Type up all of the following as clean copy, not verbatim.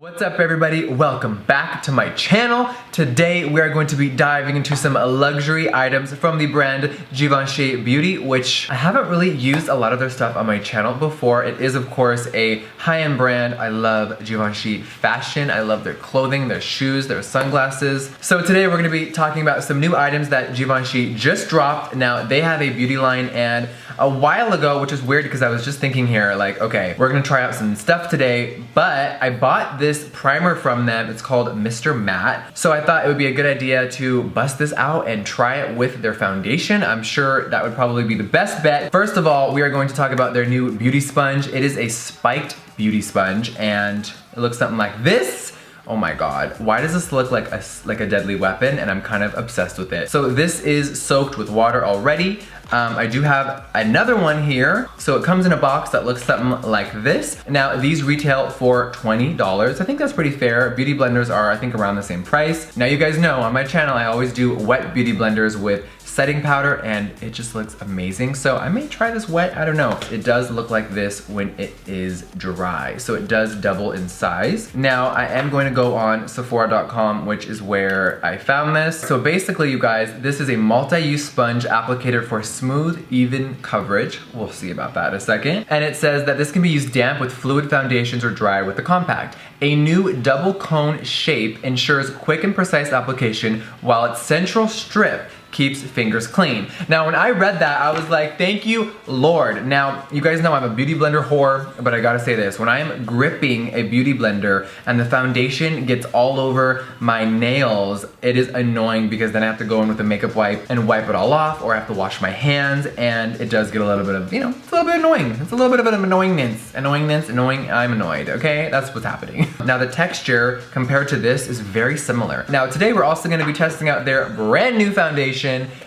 What's up everybody, welcome back to my channel. Today we are going to be diving into some luxury items from the brand Givenchy Beauty, which I haven't really used a lot of their stuff on my channel before. It is of course a high-end brand. I love Givenchy fashion. I love their clothing, their shoes, their sunglasses. So today we're going to be talking about some new items that Givenchy just dropped. Now they have a beauty line, and a while ago, which is weird because I was just thinking here like, okay, we're gonna try out some stuff today, but I bought this primer from them. It's called Mr. Matte. So I thought it would be a good idea to bust this out and try it with their foundation. I'm sure that would probably be the best bet. First of all, we are going to talk about their new beauty sponge. It is a spiked beauty sponge and it looks something like this. Oh my god, why does this look like a deadly weapon? And I'm kind of obsessed with it. So this is soaked with water already. I do have another one here. So it comes in a box that looks something like this. Now these retail for $20. I think that's pretty fair. Beauty blenders are, I think, around the same price. Now you guys know on my channel I always do wet beauty blenders with setting powder, and it just looks amazing. So I may try this wet, I don't know. It does look like this when it is dry. So it does double in size. Now I am going to go on Sephora.com, which is where I found this. So basically you guys, this is a multi-use sponge applicator for smooth, even coverage. We'll see about that in a second. And it says that this can be used damp with fluid foundations or dry with the compact. A new double cone shape ensures quick and precise application, while its central strip keeps fingers clean. Now when I read that, I was like, thank you, Lord. Now, you guys know I'm a beauty blender whore, but I gotta say this, when I am gripping a beauty blender and the foundation gets all over my nails, it is annoying because then I have to go in with a makeup wipe and wipe it all off, or I have to wash my hands, and it does get a little bit of, it's a little bit annoying. It's a little bit of an annoyingness. I'm annoyed, okay? That's what's happening. Now the texture compared to this is very similar. Now today we're also gonna be testing out their brand new foundation.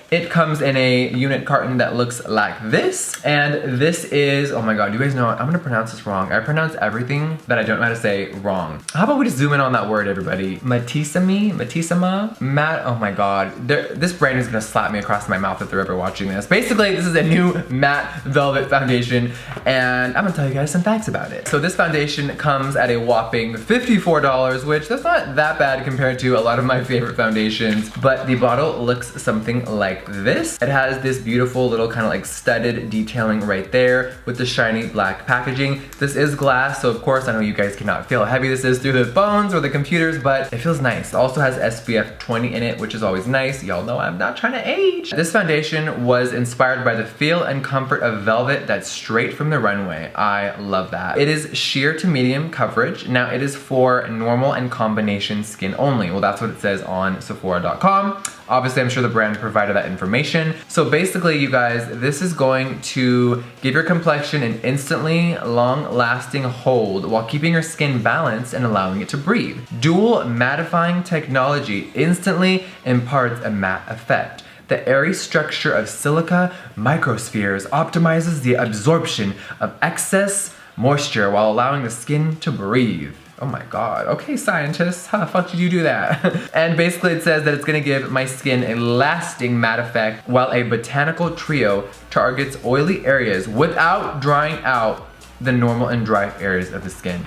It comes in a unit carton that looks like this, and this is, oh my god, you guys know I'm gonna pronounce this wrong. I pronounce everything that I don't know how to say wrong. How about we just zoom in on that word, everybody? Matissime, matte, oh my god. This brand is gonna slap me across my mouth if they're ever watching this. Basically, this is a new matte velvet foundation, and I'm gonna tell you guys some facts about it. So this foundation comes at a whopping $54, which that's not that bad compared to a lot of my favorite foundations, but the bottle looks something like this. It has this beautiful little kind of like studded detailing right there with the shiny black packaging. This is glass, so of course I know you guys cannot feel how heavy this is through the phones or the computers, but it feels nice. It also has SPF 20 in it, which is always nice. Y'all know I'm not trying to age. This foundation was inspired by the feel and comfort of velvet that's straight from the runway. I love that. It is sheer to medium coverage. Now it is for normal and combination skin only. Well, that's what it says on Sephora.com. Obviously, I'm sure the brand provided that information. So basically, you guys, this is going to give your complexion an instantly long-lasting hold while keeping your skin balanced and allowing it to breathe. Dual mattifying technology instantly imparts a matte effect. The airy structure of silica microspheres optimizes the absorption of excess moisture while allowing the skin to breathe. Oh my god, okay scientists, how the fuck did you do that? And basically it says that it's gonna give my skin a lasting matte effect, while a botanical trio targets oily areas without drying out the normal and dry areas of the skin.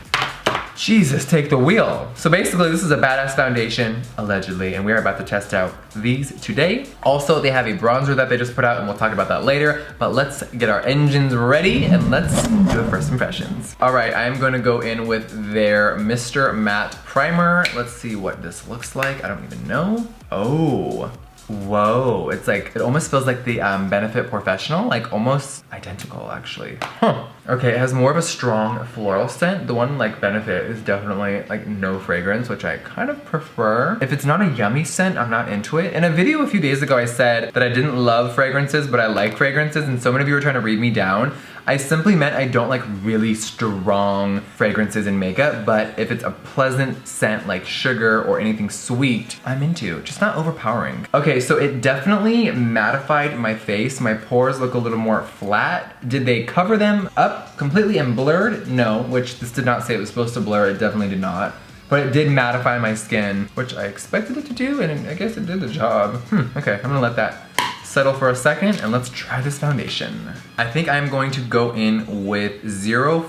Jesus, take the wheel. So basically this is a badass foundation, allegedly, and we are about to test out these today. Also, they have a bronzer that they just put out, and we'll talk about that later, but let's get our engines ready and let's do the first impressions. All right, I am gonna go in with their Mr. Matte Primer. Let's see what this looks like. I don't even know. Oh. Whoa, it's like, it almost feels like the Benefit Professional, like almost identical actually. Huh. Okay, it has more of a strong floral scent. The one like Benefit is definitely like no fragrance, which I kind of prefer. If it's not a yummy scent, I'm not into it. In a video a few days ago, I said that I didn't love fragrances, but I like fragrances, and so many of you were trying to read me down. I simply meant I don't like really strong fragrances in makeup, but if it's a pleasant scent like sugar or anything sweet, I'm into. Just not overpowering. Okay, so it definitely mattified my face. My pores look a little more flat. Did they cover them up completely and blurred? No, which this did not say it was supposed to blur. It definitely did not. But it did mattify my skin, which I expected it to do, and I guess it did the job. Okay, I'm gonna let that settle for a second and let's try this foundation. I think I'm going to go in with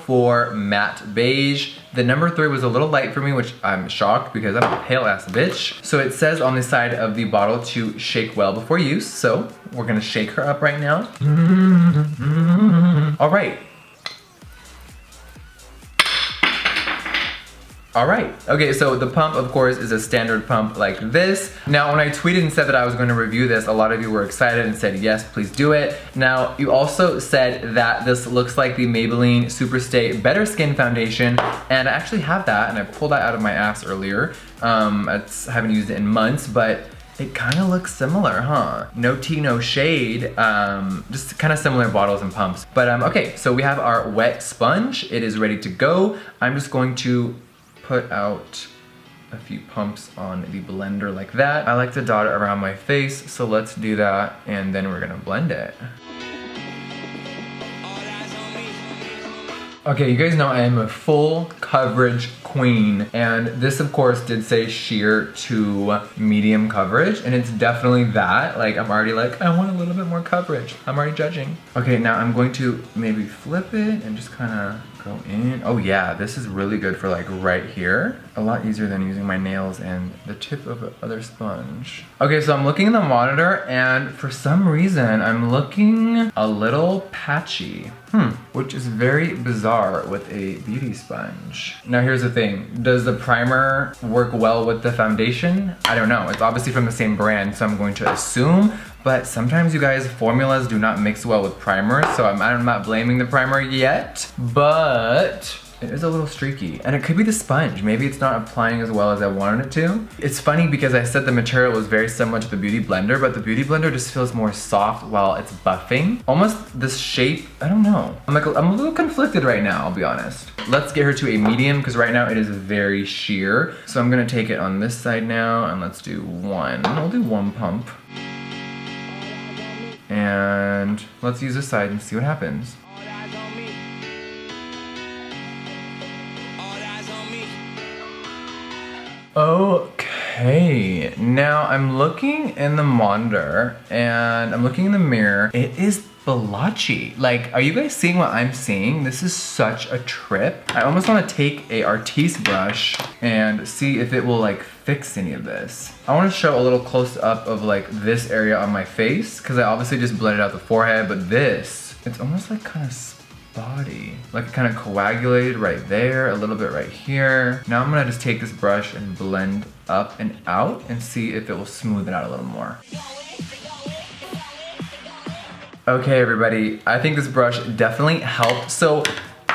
04 Matte Beige. The number 3 was a little light for me, which I'm shocked because I'm a pale ass bitch. So it says on the side of the bottle to shake well before use. So we're gonna shake her up right now. All right. All right, okay, so the pump, of course, is a standard pump like this. Now, when I tweeted and said that I was gonna review this, a lot of you were excited and said, yes, please do it. Now, you also said that this looks like the Maybelline Superstay Better Skin Foundation, and I actually have that, and I pulled that out of my ass earlier. I haven't used it in months, but it kind of looks similar, huh? No tea, no shade, just kind of similar bottles and pumps. But okay, so we have our wet sponge. It is ready to go. I'm just going to put out a few pumps on the blender like that. I like to dot it around my face, so let's do that, and then we're gonna blend it. Okay, you guys know I am a full coverage queen, and this of course did say sheer to medium coverage, and it's definitely that. Like, I'm already like, I want a little bit more coverage. I'm already judging. Okay, now I'm going to maybe flip it and just kind of go in. Oh yeah, this is really good for like right here. A lot easier than using my nails and the tip of the other sponge. Okay, so I'm looking in the monitor, and for some reason I'm looking a little patchy. Which is very bizarre with a beauty sponge. Now here's the thing, does the primer work well with the foundation? I don't know, it's obviously from the same brand, so I'm going to assume, but sometimes you guys, formulas do not mix well with primers, so I'm not blaming the primer yet, but it is a little streaky, and it could be the sponge. Maybe it's not applying as well as I wanted it to. It's funny because I said the material was very similar to the Beauty Blender, but the Beauty Blender just feels more soft while it's buffing. Almost this shape, I don't know. I'm a little conflicted right now, I'll be honest. Let's get her to a medium, because right now it is very sheer. So I'm gonna take it on this side now, and let's do one. I'll do one pump. And let's use this side and see what happens. Okay, now I'm looking in the monitor and I'm looking in the mirror. It is blotchy. Like, are you guys seeing what I'm seeing? This is such a trip. I almost want to take a Artiste brush and see if it will like fix any of this. I want to show a little close up of like this area on my face, because I obviously just blended out the forehead, but this, it's almost like kind of spotty. Like it kind of coagulated right there, a little bit right here. Now I'm gonna just take this brush and blend up and out and see if it will smooth it out a little more. Okay, everybody, I think this brush definitely helped. So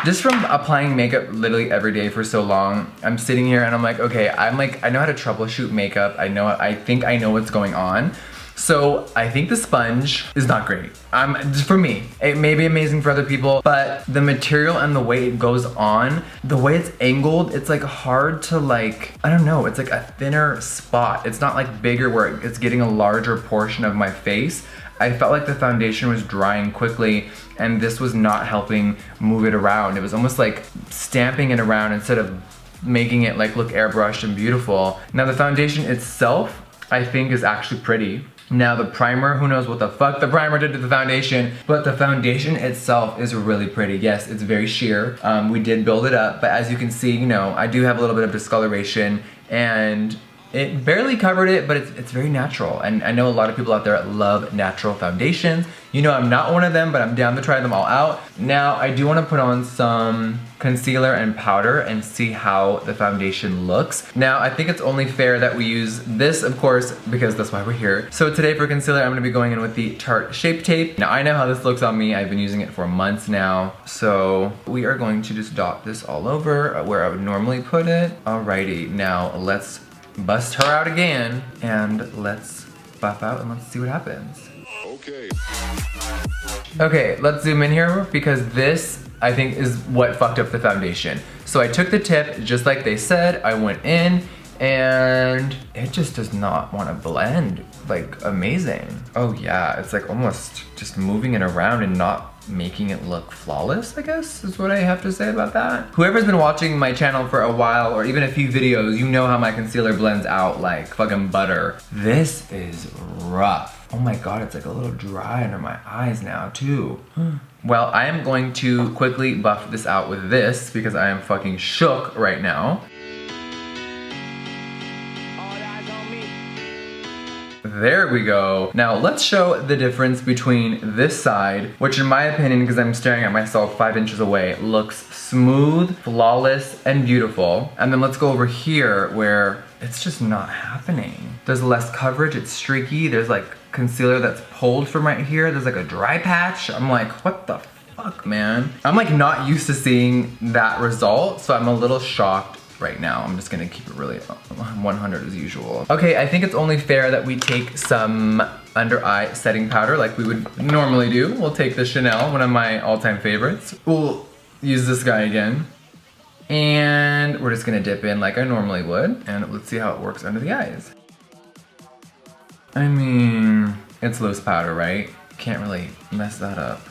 just from applying makeup literally every day for so long, I'm sitting here and I'm like, okay, I know how to troubleshoot makeup. I think I know what's going on. So I think the sponge is not great. Just for me, it may be amazing for other people, but the material and the way it goes on, the way it's angled, it's like hard to like, I don't know, it's like a thinner spot. It's not like bigger where it's getting a larger portion of my face. I felt like the foundation was drying quickly, and this was not helping move it around. It was almost like stamping it around instead of making it like look airbrushed and beautiful. Now the foundation itself, I think, is actually pretty. Now the primer, who knows what the fuck the primer did to the foundation, but the foundation itself is really pretty. Yes, it's very sheer. We did build it up, but as you can see, you know, I do have a little bit of discoloration, and it barely covered it, but it's very natural. And I know a lot of people out there love natural foundations. You know, I'm not one of them, but I'm down to try them all out. Now, I do want to put on some concealer and powder and see how the foundation looks. Now, I think it's only fair that we use this, of course, because that's why we're here. So today for concealer, I'm gonna be going in with the Tarte Shape Tape. Now, I know how this looks on me. I've been using it for months now. So we are going to just dot this all over where I would normally put it. Alrighty, now let's bust her out again, and let's buff out and let's see what happens. Okay, let's zoom in here, because this, I think, is what fucked up the foundation. So I took the tip, just like they said, I went in, and it just does not want to blend like amazing. Oh yeah, it's like almost just moving it around and not making it look flawless, I guess, is what I have to say about that. Whoever's been watching my channel for a while, or even a few videos, you know how my concealer blends out like fucking butter. This is rough. Oh my god, it's like a little dry under my eyes now too. Well, I am going to quickly buff this out with this because I am fucking shook right now. There we go. Now let's show the difference between this side, which in my opinion, because I'm staring at myself 5 inches away, looks smooth, flawless, and beautiful. And then let's go over here where it's just not happening. There's less coverage, it's streaky, there's like concealer that's pulled from right here, there's like a dry patch. I'm like, what the fuck, man? I'm like not used to seeing that result, so I'm a little shocked right now. I'm just gonna keep it really 100 as usual. Okay, I think it's only fair that we take some under eye setting powder like we would normally do. We'll take the Chanel, one of my all-time favorites. We'll use this guy again. And we're just gonna dip in like I normally would. And let's see how it works under the eyes. I mean, it's loose powder, right? Can't really mess that up.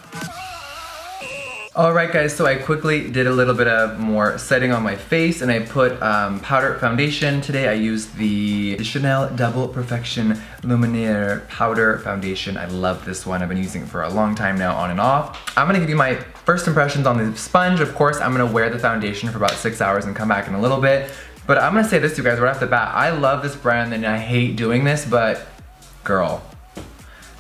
Alright guys, so I quickly did a little bit of more setting on my face and I put powder foundation. Today I used the Chanel Double Perfection Luminaire Powder Foundation. I love this one. I've been using it for a long time now, on and off. I'm gonna give you my first impressions on the sponge. Of course, I'm gonna wear the foundation for about 6 hours and come back in a little bit. But I'm gonna say this to you guys right off the bat. I love this brand and I hate doing this, but girl,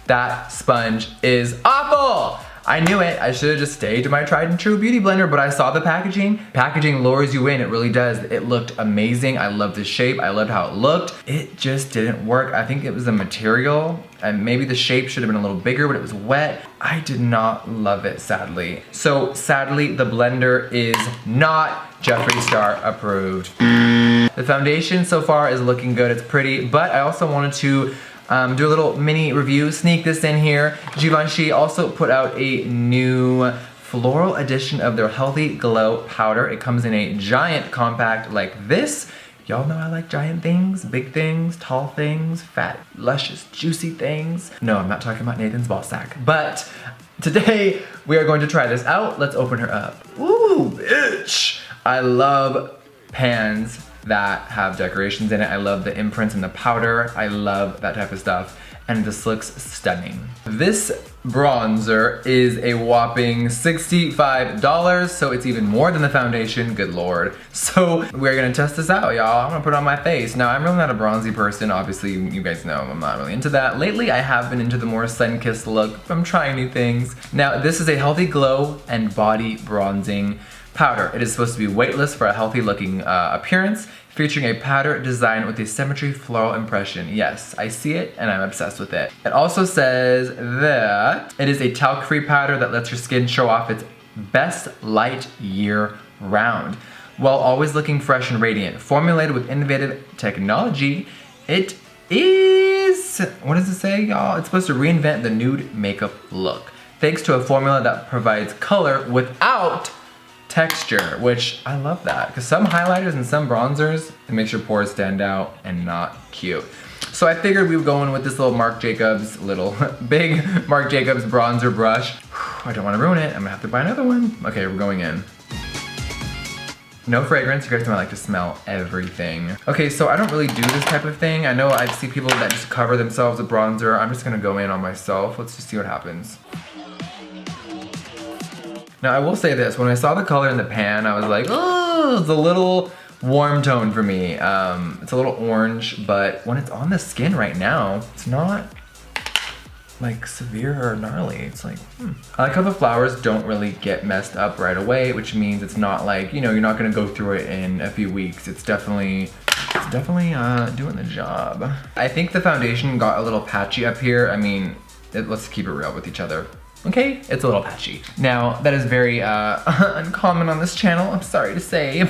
that sponge is awful! I knew it. I should have just stayed to my tried and true beauty blender, but I saw the packaging. Packaging lures you in, it really does. It looked amazing. I loved the shape. I loved how it looked. It just didn't work. I think it was the material and maybe the shape should have been a little bigger, but it was wet. I did not love it, sadly. So sadly, the blender is not Jeffree Star approved. The foundation so far is looking good. It's pretty, but I also wanted to do a little mini review, sneak this in here. Givenchy also put out a new floral edition of their Healthy Glow powder. It comes in a giant compact like this. Y'all know I like giant things, big things, tall things, fat, luscious, juicy things. No, I'm not talking about Nathan's ball sack. But today we are going to try this out. Let's open her up. Ooh, bitch. I love pans that have decorations in it. I love the imprints in the powder. I love that type of stuff. And this looks stunning. This bronzer is a whopping $65, so it's even more than the foundation, good lord. So we're gonna test this out, y'all. I'm gonna put it on my face. Now, I'm really not a bronzy person. Obviously, you guys know I'm not really into that. Lately, I have been into the more sun-kissed look. I'm trying new things. Now, this is a Healthy Glow and Body Bronzing powder. It is supposed to be weightless for a healthy looking appearance, featuring a powder designed with a symmetry floral impression. Yes, I see it and I'm obsessed with it. It also says that it is a talc-free powder that lets your skin show off its best light year round, while always looking fresh and radiant. Formulated with innovative technology, it is, what does it say, y'all? It's supposed to reinvent the nude makeup look, thanks to a formula that provides color without texture, which I love that, because some highlighters and some bronzers, it makes your pores stand out and not cute. So I figured we would go in with this little Marc Jacobs, big Marc Jacobs bronzer brush. I don't want to ruin it, I'm gonna have to buy another one. Okay, we're going in. No fragrance, you guys know I like to smell everything. Okay, so I don't really do this type of thing. I know I see people that just cover themselves with bronzer. I'm just gonna go in on myself. Let's just see what happens. Now I will say this, when I saw the color in the pan, I was like, oh, it's a little warm tone for me. It's a little orange, but when it's on the skin right now, it's not like severe or gnarly. It's like, I like how the flowers don't really get messed up right away, which means it's not like, you know, you're not gonna go through it in a few weeks. It's definitely doing the job. I think the foundation got a little patchy up here. I mean, let's keep it real with each other. Okay, it's a little patchy. Now, that is very uncommon on this channel, I'm sorry to say,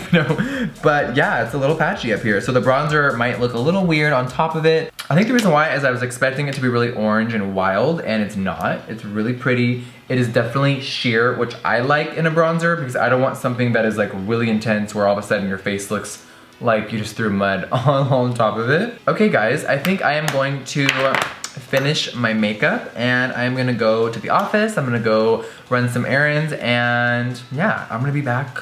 but yeah, it's a little patchy up here. So the bronzer might look a little weird on top of it. I think the reason why is I was expecting it to be really orange and wild, and it's not. It's really pretty. It is definitely sheer, which I like in a bronzer, because I don't want something that is like really intense where all of a sudden your face looks like you just threw mud on top of it. Okay guys, I think I am going to finish my makeup and I'm gonna go to the office. I'm gonna go run some errands, and yeah, I'm gonna be back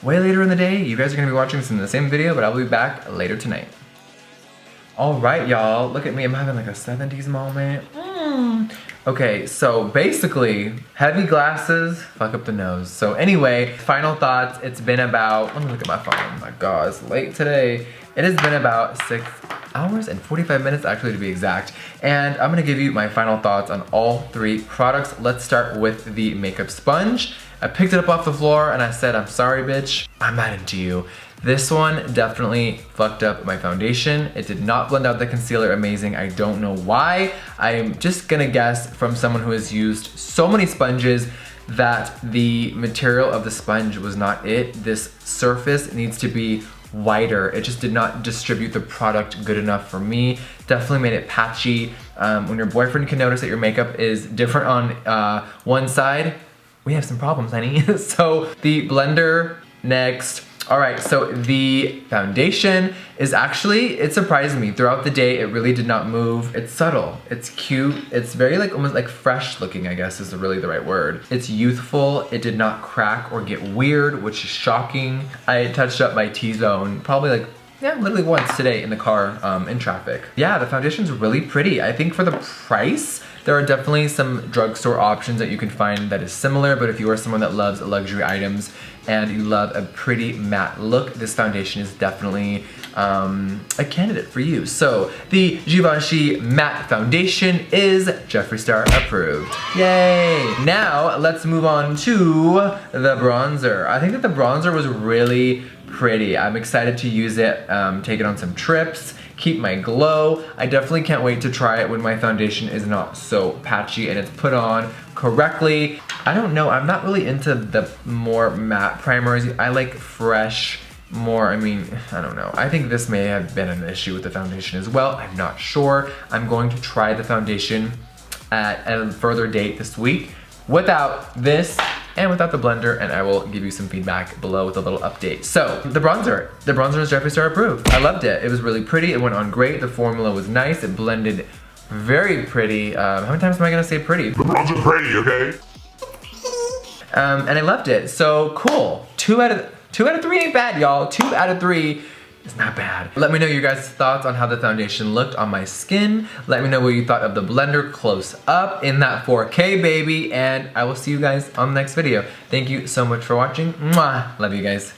way later in the day. You guys are gonna be watching this in the same video, but I'll be back later tonight. All right, y'all, look at me. I'm having like a 70s moment. Okay, so basically, heavy glasses, fuck up the nose. So anyway, final thoughts, it's been about, let me look at my phone. Oh my god, it's late today. It has been about 6 hours and 45 minutes actually, to be exact. And I'm gonna give you my final thoughts on all 3 products. Let's start with the makeup sponge. I picked it up off the floor and I said, I'm sorry, bitch, I'm not into you. This one definitely fucked up my foundation. It did not blend out the concealer amazing. I don't know why. I'm just gonna guess from someone who has used so many sponges that the material of the sponge was not it. This surface needs to be whiter. It just did not distribute the product good enough for me. Definitely made it patchy. When your boyfriend can notice that your makeup is different on one side, we have some problems, honey. So the blender next. All right, so the foundation is actually, it surprised me. Throughout the day, it really did not move. It's subtle, it's cute. It's very like, almost like fresh looking, I guess is really the right word. It's youthful, it did not crack or get weird, which is shocking. I touched up my T-zone probably like, yeah, literally once today in the car in traffic. Yeah, the foundation's really pretty. I think for the price, there are definitely some drugstore options that you can find that is similar, but if you are someone that loves luxury items and you love a pretty matte look, this foundation is definitely a candidate for you. So the Givenchy matte foundation is Jeffree Star approved. Yay! Now let's move on to the bronzer. I think that the bronzer was really pretty. I'm excited to use it, take it on some trips, keep my glow. I definitely can't wait to try it when my foundation is not so patchy and it's put on correctly. I don't know, I'm not really into the more matte primers. I like fresh, more, I mean, I don't know. I think this may have been an issue with the foundation as well. I'm not sure. I'm going to try the foundation at a further date this week without this and without the blender, and I will give you some feedback below with a little update. So, the bronzer is Jeffree Star approved. I loved it. It was really pretty, it went on great, the formula was nice, it blended very pretty. How many times am I gonna say pretty? The bronzer's pretty, okay? And I loved it, so cool. 2 out of 3 ain't bad, y'all. 2 out of 3 is not bad. Let me know your guys' thoughts on how the foundation looked on my skin. Let me know what you thought of the blender close up in that 4K, baby. And I will see you guys on the next video. Thank you so much for watching. Mwah! Love you guys.